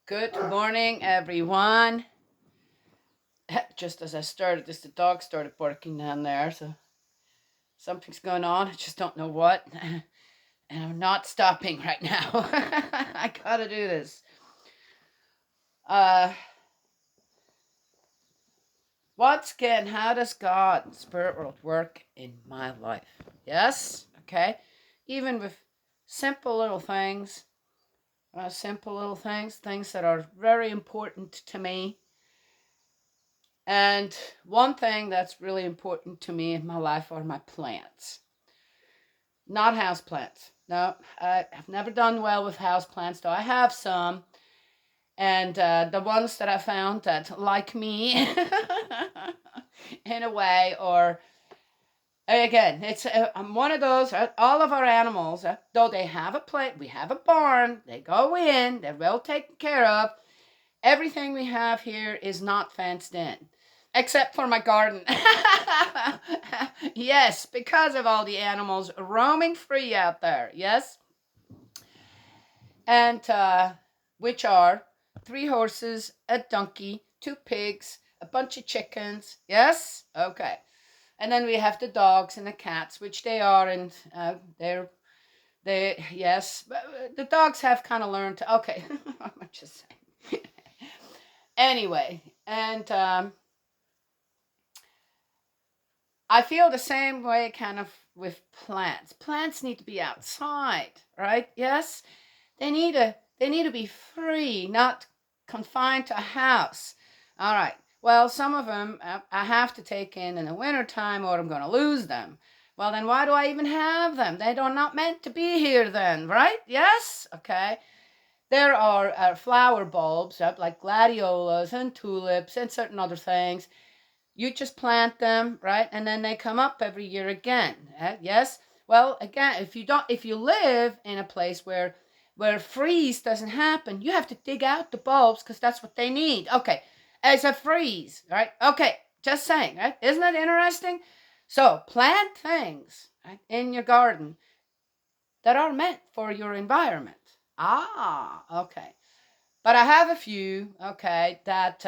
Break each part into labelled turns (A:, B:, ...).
A: Good morning, everyone. Just as I started this, the dog started barking down there, so something's going on. I just don't know what. And I'm not stopping right now. I gotta do this. Uh, how does God and spirit world work in my life? Yes, okay. Even with simple little things, things that are very important to me. And one thing that's really important to me in my life are my plants. Not house plants. No, I have never done well with house plants, though I have some. And the ones that I found that like me in a way, or again, I'm one of those. All of our animals, though they have a plate, we have a barn, they go in, they're well taken care of. Everything we have here is not fenced in, except for my garden. Yes, because of all the animals roaming free out there. Yes, and which are 3 horses, a donkey, 2 pigs, a bunch of chickens. Yes, okay. And then we have the dogs and the cats, which they are, and they yes, the dogs have kind of learned to. Okay, I'm just saying. Anyway, and I feel the same way kind of with plants. Plants need to be outside, right? Yes, they need to be free, not confined to a house. All right. Well, some of them I have to take in the wintertime or I'm going to lose them. Well, then why do I even have them? They are not meant to be here then, right? Yes? Okay. There are flower bulbs like gladiolas and tulips and certain other things. You just plant them, right? And then they come up every year again. Yes? Well, again, if you live in a place where freeze doesn't happen, you have to dig out the bulbs because that's what they need. Okay. As a freeze, right? Okay. Just saying, right? Isn't that interesting? So plant things, right, in your garden that are meant for your environment. Ah, okay. But I have a few, okay, that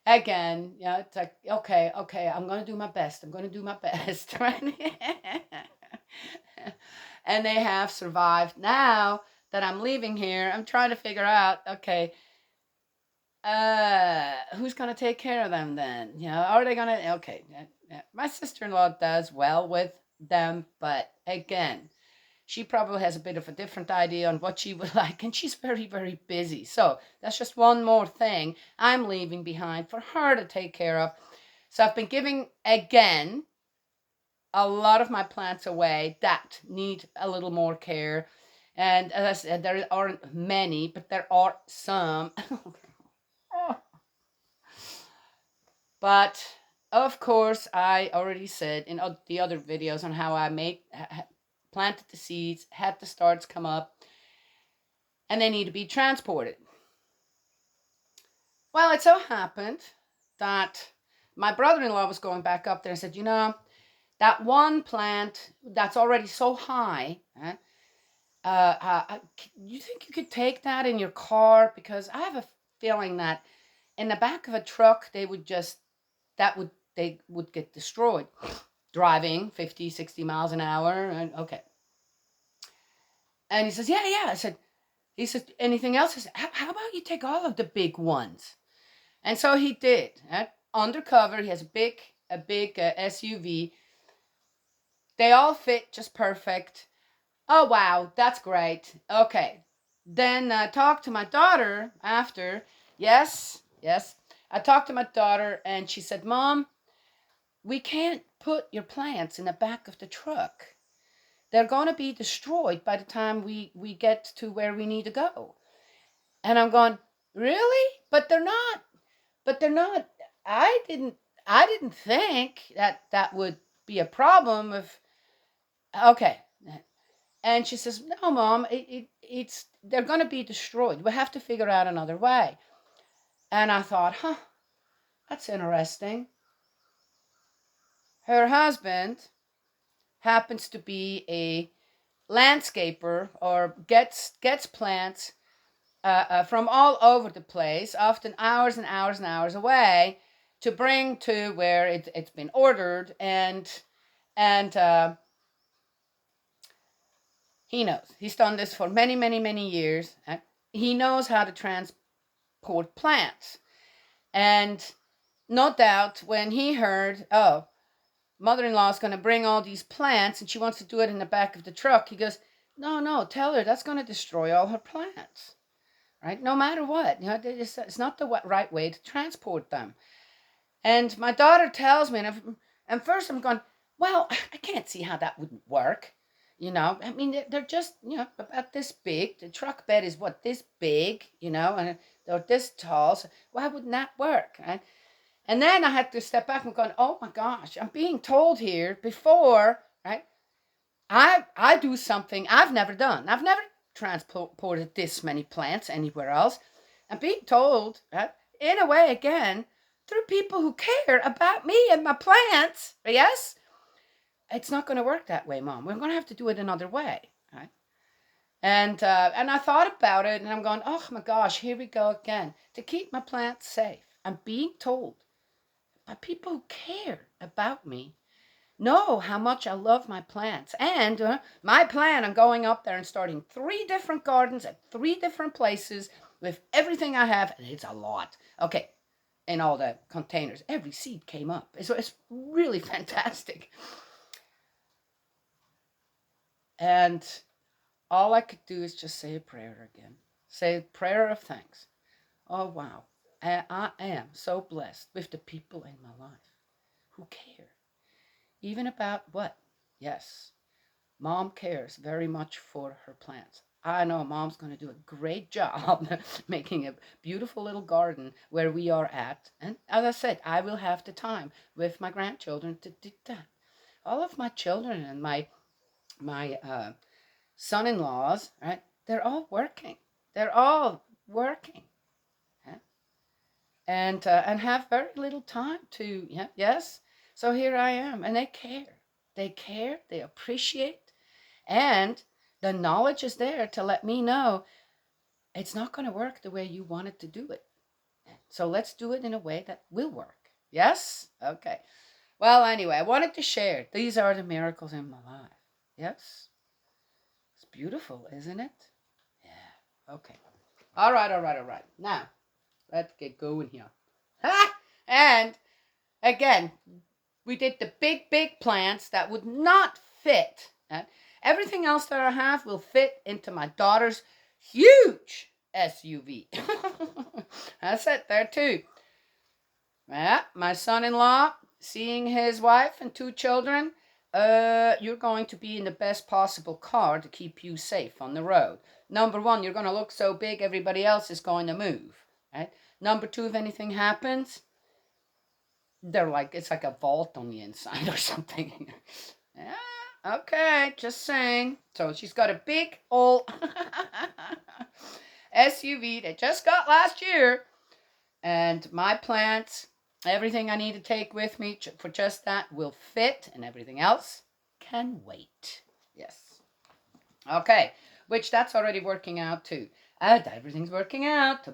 A: again, it's like, okay, I'm gonna do my best. I'm gonna do my best, right? And they have survived. Now that I'm leaving here, I'm trying to figure out, okay, who's gonna take care of them then? Are they gonna? Okay, my sister-in-law does well with them, but again, she probably has a bit of a different idea on what she would like, and she's very, very busy. So that's just one more thing I'm leaving behind for her to take care of. So I've been giving, again, a lot of my plants away that need a little more care. And as I said, there aren't many, but there are some. But of course, I already said in the other videos on how I planted the seeds, had the starts come up, and they need to be transported. Well, it so happened that my brother-in-law was going back up there and said, that one plant that's already so high, you think you could take that in your car? Because I have a feeling that in the back of a truck, they would get destroyed driving 50, 60 miles an hour. And okay. And he says, yeah. He said, anything else? I said, how about you take all of the big ones? And so he did. Undercover, he has a big SUV. They all fit just perfect. Oh, wow, that's great. Okay. Then I talked to my daughter after. Yes. I talked to my daughter and she said, Mom, we can't put your plants in the back of the truck. They're going to be destroyed by the time we get to where we need to go. And I'm going, really? But they're not. But they're not. I didn't. I didn't think that would be a problem. If okay, and she says, "No, Mom. It's they're going to be destroyed. We have to figure out another way." And I thought, that's interesting. Her husband happens to be a landscaper or gets plants from all over the place, often hours and hours and hours away, to bring to where it's been ordered, and he knows. He's done this for many, many, many years. He knows how to transport plants. And no doubt when he heard, oh, mother-in-law is going to bring all these plants and she wants to do it in the back of the truck, he goes, no, tell her that's going to destroy all her plants, right? No matter what, it's not the right way to transport them. And my daughter tells me, and first I'm going, well, I can't see how that wouldn't work. I mean, they're just, about this big. The truck bed is this big, and they're this tall. So why wouldn't that work? Right? And then I had to step back and go, oh my gosh, I'm being told here before, right? I do something I've never done. I've never transported this many plants anywhere else. I'm being told, right, in a way again, through people who care about me and my plants, yes? It's not going to work that way, Mom. We're going to have to do it another way, right? And I thought about it, and I'm going, oh my gosh, here we go again. To keep my plants safe, I'm being told by people who care about me, know how much I love my plants. And my plan on going up there and starting 3 different gardens at 3 different places with everything I have, and it's a lot. Okay, in all the containers, every seed came up. So it's really fantastic. And all I could do is just say a prayer again. Say a prayer of thanks. Oh, wow. I am so blessed with the people in my life who care. Even about what? Yes, Mom cares very much for her plants. I know Mom's going to do a great job making a beautiful little garden where we are at. And as I said, I will have the time with my grandchildren to do that. All of my children and my son-in-laws, right? They're all working. Huh? And have very little time to, yes. So here I am, and they care. They appreciate, and the knowledge is there to let me know it's not going to work the way you wanted to do it. So let's do it in a way that will work. Yes? Okay. Well, anyway, I wanted to share. These are the miracles in my life. Yes? It's beautiful, isn't it? Yeah. Okay. All right. Now, let's get going here. And again, we did the big plants that would not fit. Everything else that I have will fit into my daughter's huge SUV. That's it there too. Yeah, my son-in-law, seeing his wife and 2 children, you're going to be in the best possible car to keep you safe on the road. Number 1, you're going to look so big everybody else is going to move. Right? Number 2, if anything happens, it's like a vault on the inside or something. Yeah, okay, just saying. So she's got a big old SUV they just got last year. And my plants, everything I need to take with me for just that will fit, and everything else can wait. Yes. Okay, which that's already working out too. And everything's working out.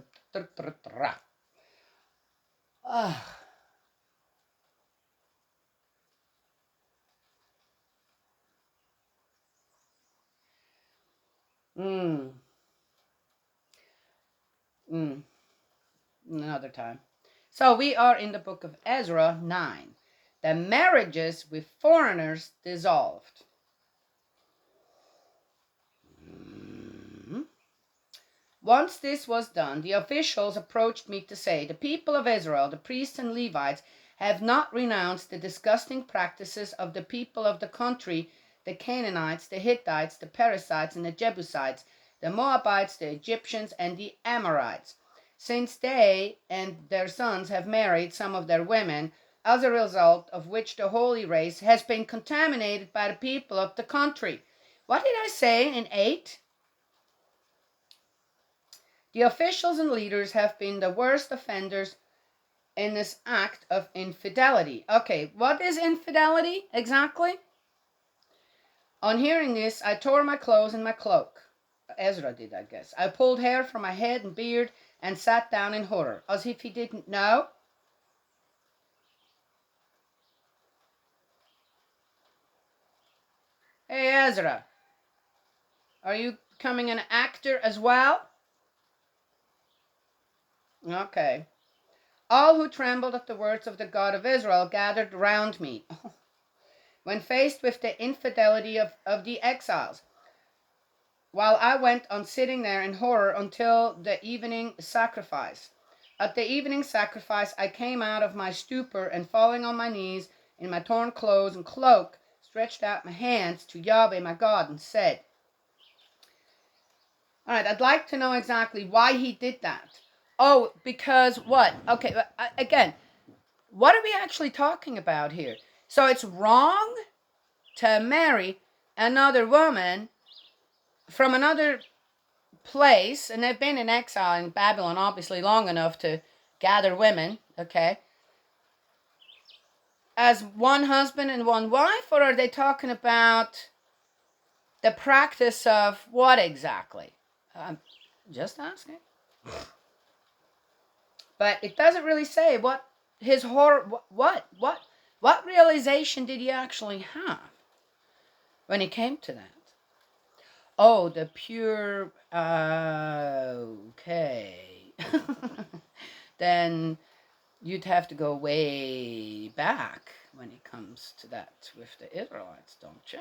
A: Another time. So we are in the book of Ezra 9. The marriages with foreigners dissolved. Once this was done, the officials approached me to say, the people of Israel, the priests and Levites, have not renounced the disgusting practices of the people of the country, the Canaanites, the Hittites, the Perizzites, and the Jebusites, the Moabites, the Egyptians, and the Amorites, since they and their sons have married some of their women, as a result of which the holy race has been contaminated by the people of the country. What did I say in 8? The officials and leaders have been the worst offenders in this act of infidelity. Okay, what is infidelity exactly? On hearing this, I tore my clothes and my cloak. Ezra did, I guess. I pulled hair from my head and beard and sat down in horror, as if he didn't know. Hey, Ezra, are you becoming an actor as well? Okay. All who trembled at the words of the God of Israel gathered round me when faced with the infidelity of the exiles, while I went on sitting there in horror until the evening sacrifice. At the evening sacrifice, I came out of my stupor and, falling on my knees in my torn clothes and cloak, stretched out my hands to Yahweh my God and said, all right, I'd like to know exactly why he did that. Oh, because what? Okay, again, what are we actually talking about here? So it's wrong to marry another woman from another place, and they've been in exile in Babylon obviously long enough to gather women, okay, as one husband and one wife, or are they talking about the practice of what exactly? I'm just asking. But it doesn't really say what his horror, what realization did he actually have when he came to that? Oh, the pure, okay. Then you'd have to go way back when it comes to that with the Israelites, don't you?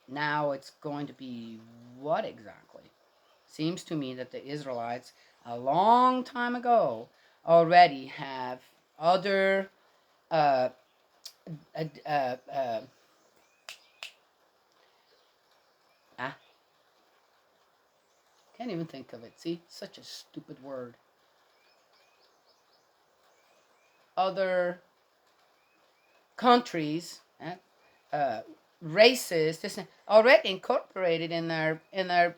A: Now it's going to be what exactly? Seems to me that the Israelites, a long time ago, already have other uh, uh, uh, uh, ah, can't even think of it. See, such a stupid word. Other countries, races, this already incorporated in their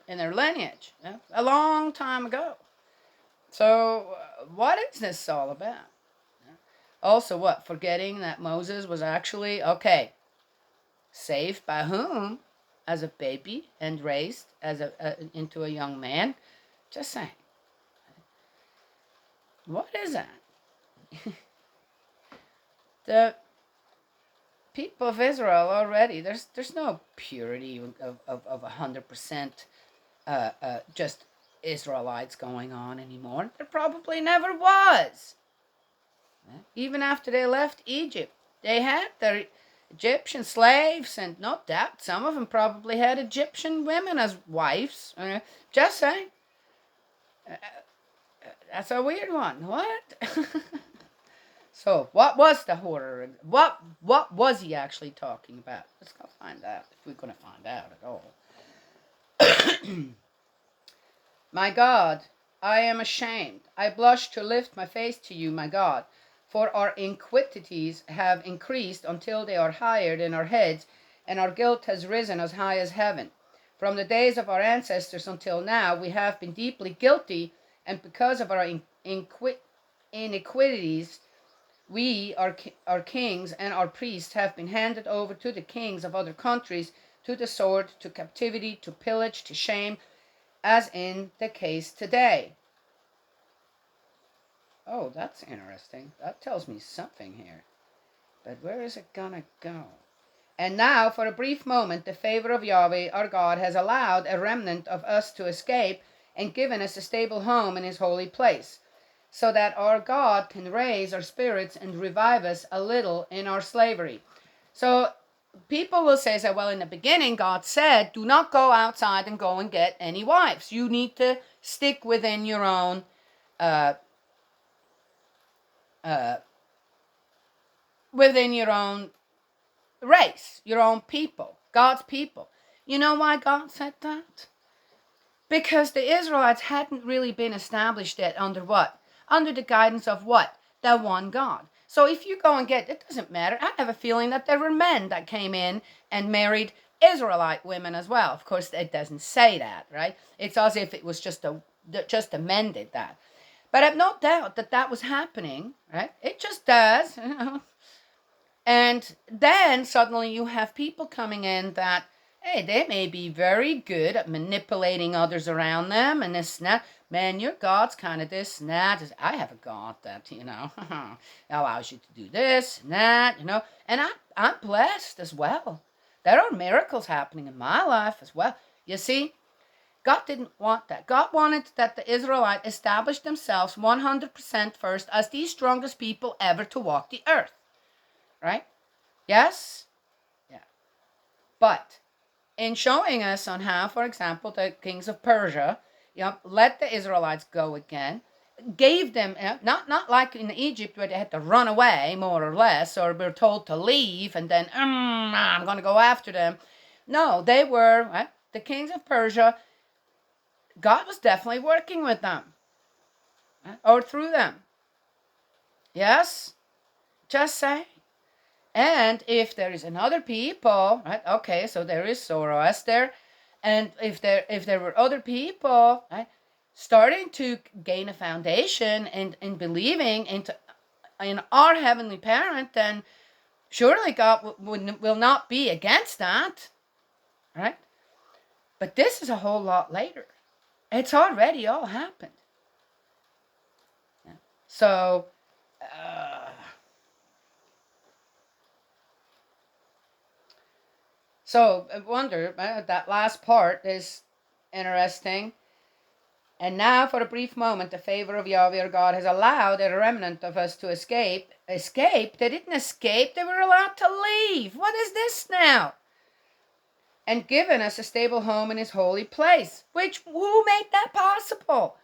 A: lineage, a long time ago. So, what is this all about? Also, what? Forgetting that Moses was actually, okay, saved by whom? As a baby and raised as into a young man. Just saying. What is that? The people of Israel already, there's no purity of 100% just Israelites going on anymore. There probably never was. Even after they left Egypt, they had their Egyptian slaves, and no doubt some of them probably had Egyptian women as wives. Just saying. That's a weird one. What? So, what was the horror? What was he actually talking about? Let's go find out, if we're going to find out at all. My God, I am ashamed. I blush to lift my face to you, my God, for our iniquities have increased until they are higher than our heads, and our guilt has risen as high as heaven. From the days of our ancestors until now, we have been deeply guilty, and because of our iniquities, we, our kings and our priests, have been handed over to the kings of other countries, to the sword, to captivity, to pillage, to shame, as in the case today. Oh, that's interesting. That tells me something here. But where is it gonna go? And now, for a brief moment, the favor of Yahweh, our God, has allowed a remnant of us to escape and given us a stable home in his holy place, so that our God can raise our spirits and revive us a little in our slavery. So people will say, well, in the beginning, God said, do not go outside and go and get any wives. You need to stick within your own race, your own people, God's people. You know why God said that? Because the Israelites hadn't really been established yet under what? Under the guidance of what? The one God. So if you go and get, it doesn't matter. I have a feeling that there were men that came in and married Israelite women as well. Of course, it doesn't say that, right? It's as if it was just a men did that. But I have no doubt that that was happening, right? It just does, you know. And then suddenly you have people coming in that Hey, they may be very good at manipulating others around them and this and that. Man, your God's kind of this and that. I have a God that, allows you to do this and that, And I'm blessed as well. There are miracles happening in my life as well. You see, God didn't want that. God wanted that the Israelites establish themselves 100% first as the strongest people ever to walk the earth. Right? Yes? Yeah. But in showing us on how, for example, the kings of Persia, let the Israelites go again, gave them, not like in Egypt where they had to run away, more or less, or were told to leave and then, I'm going to go after them. No, they were, the kings of Persia, God was definitely working with them, or through them. Yes? Just say. And if there is another people, right? Okay, so there is Zoroaster, and if there were other people, right, starting to gain a foundation and believing in our heavenly parent, then surely God will not be against that, right? But this is a whole lot later. It's already all happened. So. So I wonder, that last part is interesting. And now, for a brief moment, the favor of Yahweh our God has allowed a remnant of us to escape. Escape? They didn't escape. They were allowed to leave. What is this now? And given us a stable home in his holy place. Who made that possible?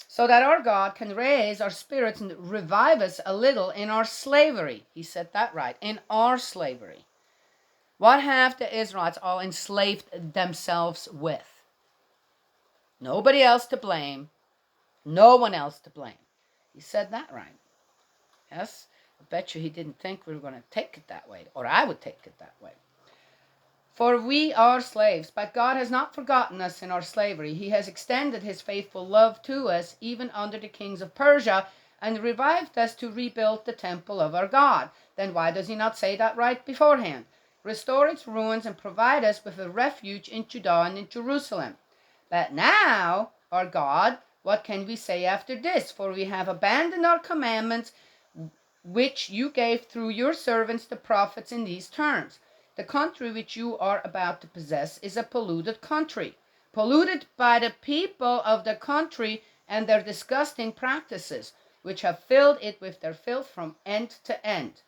A: So that our God can raise our spirits and revive us a little in our slavery. He said that right. In our slavery. What have the Israelites all enslaved themselves with? Nobody else to blame. No one else to blame. He said that right. Yes? I bet you he didn't think we were going to take it that way, or I would take it that way. For we are slaves, but God has not forgotten us in our slavery. He has extended his faithful love to us, even under the kings of Persia, and revived us to rebuild the temple of our God. Then why does he not say that right beforehand? Restore its ruins and provide us with a refuge in Judah and in Jerusalem. But now, our God, what can we say after this? For we have abandoned our commandments, which you gave through your servants the prophets in these terms. The country which you are about to possess is a polluted country, polluted by the people of the country and their disgusting practices, which have filled it with their filth from end to end.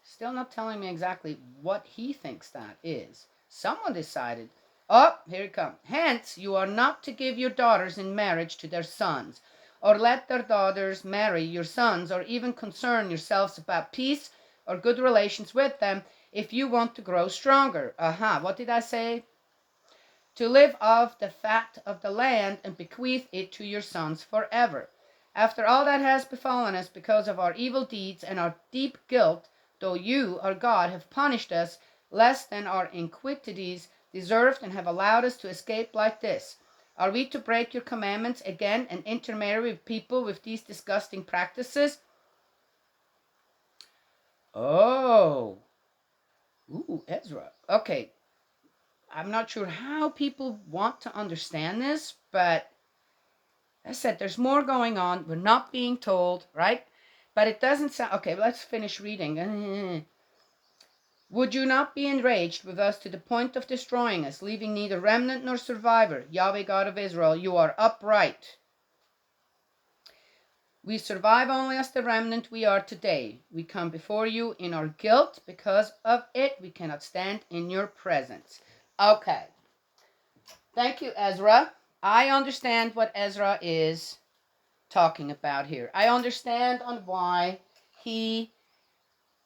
A: Still not telling me exactly what he thinks that is. Someone decided, here it comes. Hence, you are not to give your daughters in marriage to their sons, or let their daughters marry your sons, or even concern yourselves about peace or good relations with them if you want to grow stronger. What did I say? To live off the fat of the land and bequeath it to your sons forever. After all that has befallen us because of our evil deeds and our deep guilt, though you, our God, have punished us less than our iniquities deserved and have allowed us to escape like this, are we to break your commandments again and intermarry with people with these disgusting practices? Oh. Ooh, Ezra. Okay. I'm not sure how people want to understand this, but I said there's more going on. We're not being told, right? But it doesn't sound... Okay, let's finish reading. Would you not be enraged with us to the point of destroying us, leaving neither remnant nor survivor? Yahweh God of Israel, you are upright. We survive only as the remnant we are today. We come before you in our guilt. Because of it, we cannot stand in your presence. Okay. Thank you, Ezra. I understand what Ezra is talking about here. I understand on why he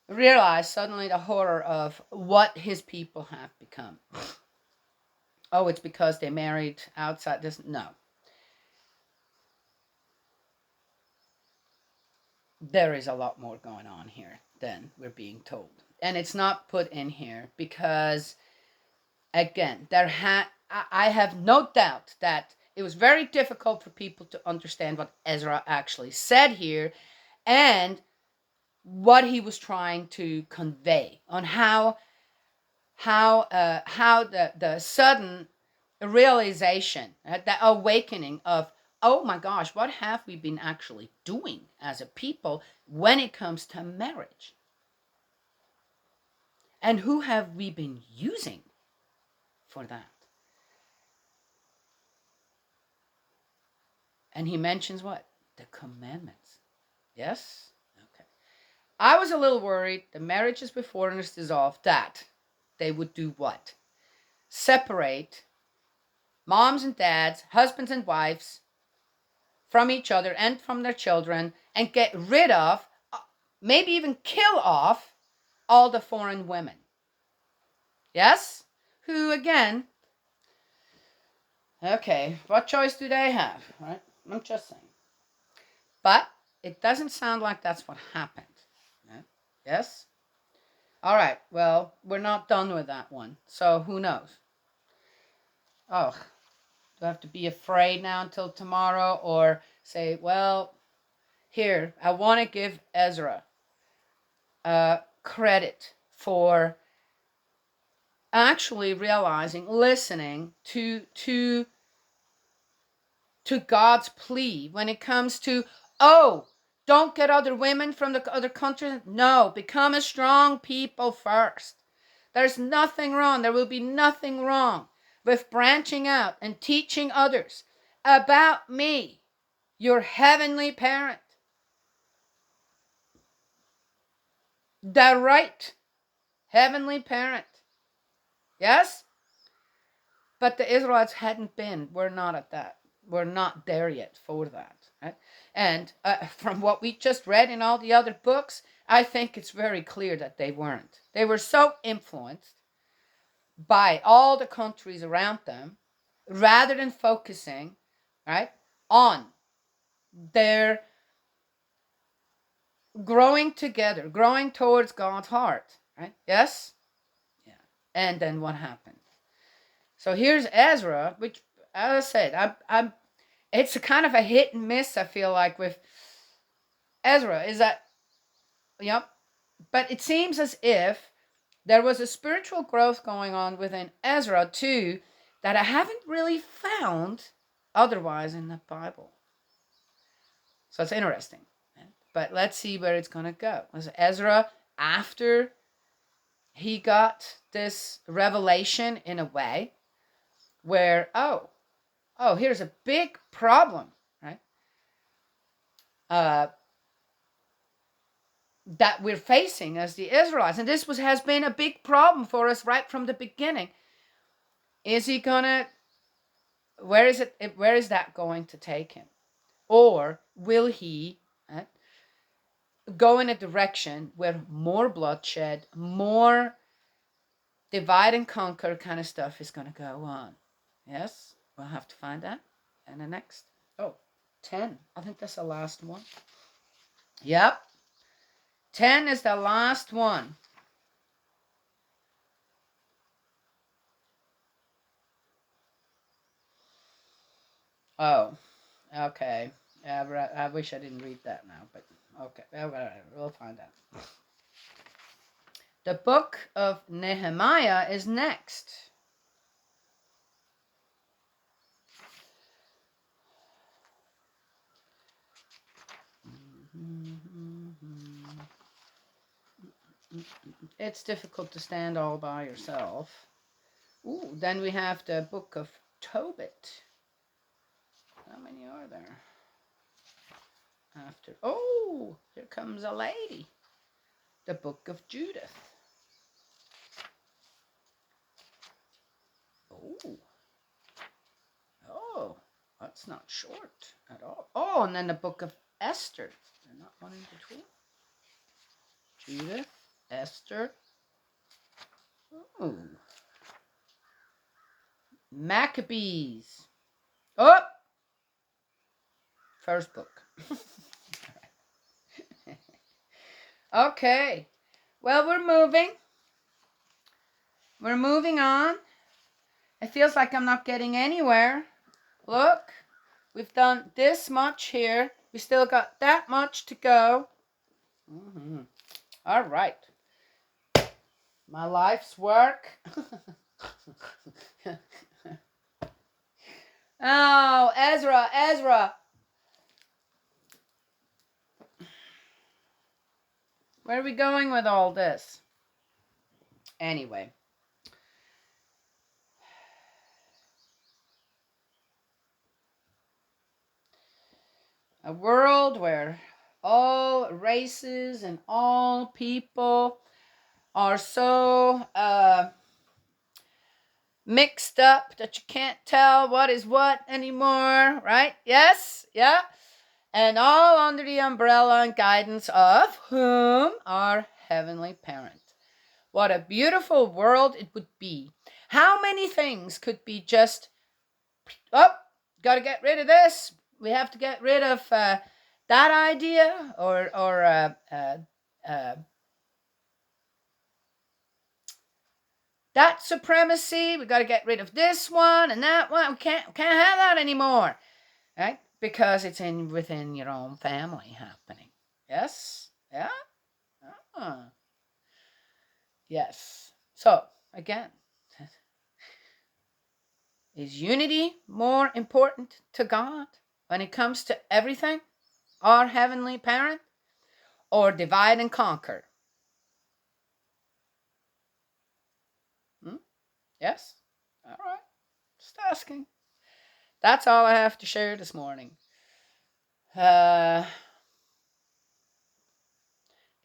A: realized suddenly the horror of what his people have become. Oh, it's because they married outside this. No. There is a lot more going on here than we're being told. And it's not put in here because, again, I have no doubt that it was very difficult for people to understand what Ezra actually said here and what he was trying to convey on how how the sudden realization, the awakening of, oh my gosh, what have we been actually doing as a people when it comes to marriage? And who have we been using for that? And he mentions what? The commandments. Yes? Okay. I was a little worried the marriages before us dissolved that they would do what? Separate moms and dads, husbands and wives from each other and from their children, and get rid of, maybe even kill off, all the foreign women. Yes? Who, again, okay, what choice do they have, right? I'm just saying. But it doesn't sound like that's what happened. Yes? All right, well, we're not done with that one. So who knows? Oh, do I have to be afraid now until tomorrow, or say, well, here, I want to give Ezra credit for actually realizing, listening to God's plea when it comes to, oh, don't get other women from the other countries. No, become a strong people first. There's nothing wrong. There will be nothing wrong with branching out and teaching others about me, your heavenly parent. The right heavenly parent. Yes? But the Israelites hadn't been. We're not at that. We're not there yet for that. Right? And from what we just read in all the other books, I think it's very clear that they weren't. They were so influenced by all the countries around them, rather than focusing, right, on their growing together, growing towards God's heart. Right? Yes? Yeah. And then what happened? So here's Ezra, which, as I said, it's a kind of a hit and miss, I feel like, with Ezra. Is that, yep. But it seems as if there was a spiritual growth going on within Ezra too, that I haven't really found otherwise in the Bible. So it's interesting. But let's see where it's going to go. Was Ezra, after he got this revelation in a way where, oh, here's a big problem, right? That we're facing as the Israelites, and this has been a big problem for us right from the beginning. Is he gonna? Where is it? Where is that going to take him? Or will he go in a direction where more bloodshed, more divide and conquer kind of stuff is going to go on? Yes, we'll have to find that in the next. 10. I think that's the last one. Yep. 10 is the last one. Oh, okay. I wish I didn't read that now, but okay. We'll find out. The book of Nehemiah is next. It's difficult to stand all by yourself. Ooh, then we have the book of Tobit. How many are there? After, oh, here comes a lady. The book of Judith. Oh, that's not short at all. Oh, and then the book of Esther. They're not one in between. Judith, Esther. Oh. Maccabees. Oh! First book. Okay. Well, we're moving. We're moving on. It feels like I'm not getting anywhere. Look, we've done this much here. We still got that much to go. All right. my life's work. Oh, Ezra. Where are we going with all this? Anyway. A world where all races and all people are so mixed up that you can't tell what is what anymore, right? Yes? Yeah? And all under the umbrella and guidance of whom? Our Heavenly Parent. What a beautiful world it would be. How many things could be just, oh, got to get rid of this. We have to get rid of that idea or that supremacy. We got to get rid of this one and that one. We can't have that anymore, right? Because it's within your own family happening. Yes, yeah, yes. So again, is unity more important to God when it comes to everything, our Heavenly Parent, or divide and conquer? Yes? All right. Just asking. That's all I have to share this morning.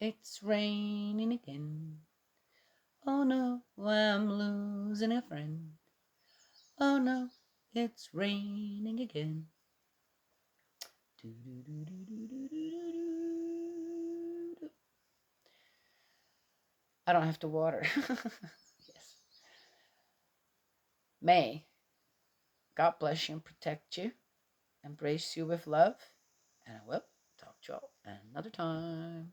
A: It's raining again. Oh no, I'm losing a friend. Oh no, it's raining again. I don't have to water. Yes. May God bless you and protect you, embrace you with love, and I will talk to you all another time.